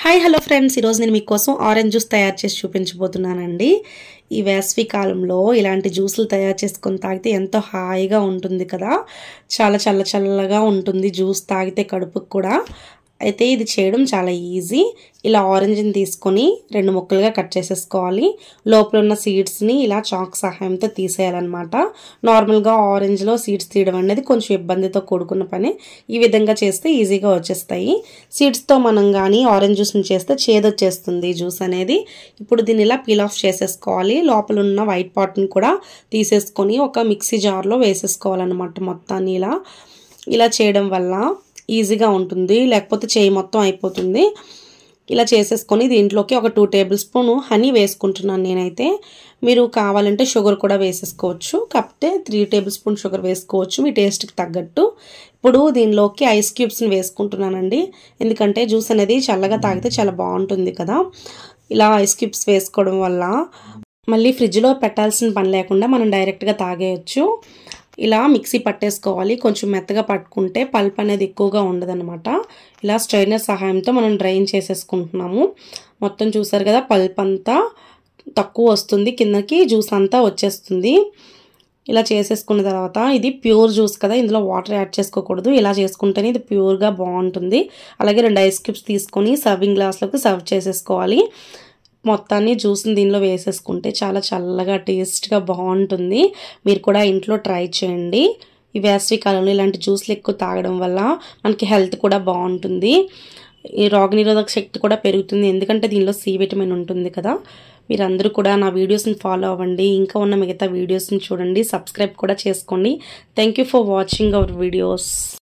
Hi hello friends, ఈరోజు నేను మీకోసం ఆరెంజ్ జ్యూస్ తయారు చేసి చూపించబోతున్నానండి. ఈ వేసవి కాలంలో ఇలాంటి జ్యూసులు తయారు చేసుకొని తాగితే ఎంతో హాయిగా ఉంటుంది కదా. చాలా చల్లగా ఉంటుంది జ్యూస్ తాగితే కడుపుకు కూడా. అయితే ఇది చేయడం చాలా ఈజీ. ఇలా ఆరెంజ్ని తీసుకొని 2 ముక్కలుగా కట్ చేసేసుకోవాలి. లోపల ఉన్న సీడ్స్ని ఇలా చాక్ సహాయంతో తీసేయాలన్నమాట. నార్మల్గా ఆరెంజ్లో సీడ్స్ తీయడం అనేది కొంచెం ఇబ్బందితో కూడుకున్న పని. ఈ విధంగా చేస్తే ఈజీగా వచ్చేస్తాయి. సీడ్స్తో మనం కానీ ఆరెంజ్ జ్యూస్ని చేస్తే చేదొచ్చేస్తుంది జ్యూస్ అనేది. ఇప్పుడు దీన్ని ఇలా పీల్ ఆఫ్ చేసేసుకోవాలి. లోపల ఉన్న వైట్ పార్ట్ని కూడా తీసేసుకొని ఒక మిక్సీ జార్లో వేసేసుకోవాలన్నమాట. మొత్తాన్ని ఇలా చేయడం వల్ల ఈజీగా ఉంటుంది, లేకపోతే చేయి మొత్తం అయిపోతుంది. ఇలా చేసేసుకొని దీంట్లోకి ఒక 2 టేబుల్ స్పూన్ హనీ వేసుకుంటున్నాను నేనైతే. మీరు కావాలంటే షుగర్ కూడా వేసేసుకోవచ్చు, కాకపోతే 3 టేబుల్ స్పూన్ షుగర్ వేసుకోవచ్చు మీ టేస్ట్కి తగ్గట్టు. ఇప్పుడు దీనిలోకి ఐస్ క్యూబ్స్ని వేసుకుంటున్నానండి, ఎందుకంటే జ్యూస్ అనేది చల్లగా తాగితే చాలా బాగుంటుంది కదా. ఇలా ఐస్ క్యూబ్స్ వేసుకోవడం వల్ల మళ్ళీ ఫ్రిడ్జ్లో పెట్టాల్సిన పని లేకుండా మనం డైరెక్ట్గా తాగేయచ్చు. ఇలా మిక్సీ పట్టేసుకోవాలి. కొంచెం మెత్తగా పట్టుకుంటే పల్ప్ అనేది ఎక్కువగా ఉండదన్నమాట. ఇలా స్ట్రైనర్ సహాయంతో మనం డ్రైన్ చేసేసుకుంటున్నాము. మొత్తం చూసారు కదా, పల్ప్ అంతా తక్కువ వస్తుంది, కిందకి జ్యూస్ అంతా వచ్చేస్తుంది. ఇలా చేసేసుకున్న తర్వాత ఇది ప్యూర్ జ్యూస్ కదా, ఇందులో వాటర్ యాడ్ చేసుకోకూడదు. ఇలా చేసుకుంటేనే ఇది ప్యూర్గా బాగుంటుంది. అలాగే 2 ఐస్ క్యూబ్స్ తీసుకొని సర్వింగ్ గ్లాస్లోకి సర్వ్ చేసేసుకోవాలి. మొత్తాన్ని జ్యూస్ని దీనిలో వేసేసుకుంటే చాలా చల్లగా టేస్ట్గా బాగుంటుంది. మీరు కూడా ఇంట్లో ట్రై చేయండి. ఈ వేసవి కాలంలో ఇలాంటి జ్యూస్లు ఎక్కువ తాగడం వల్ల మనకి హెల్త్ కూడా బాగుంటుంది. ఈ రోగనిరోధక శక్తి కూడా పెరుగుతుంది, ఎందుకంటే దీనిలో సి విటమిన్ ఉంటుంది కదా. మీరందరూ కూడా నా వీడియోస్ని ఫాలో అవ్వండి. ఇంకా ఉన్న మిగతా వీడియోస్ని చూడండి, సబ్స్క్రైబ్ కూడా చేసుకోండి. Thank you for watching our videos.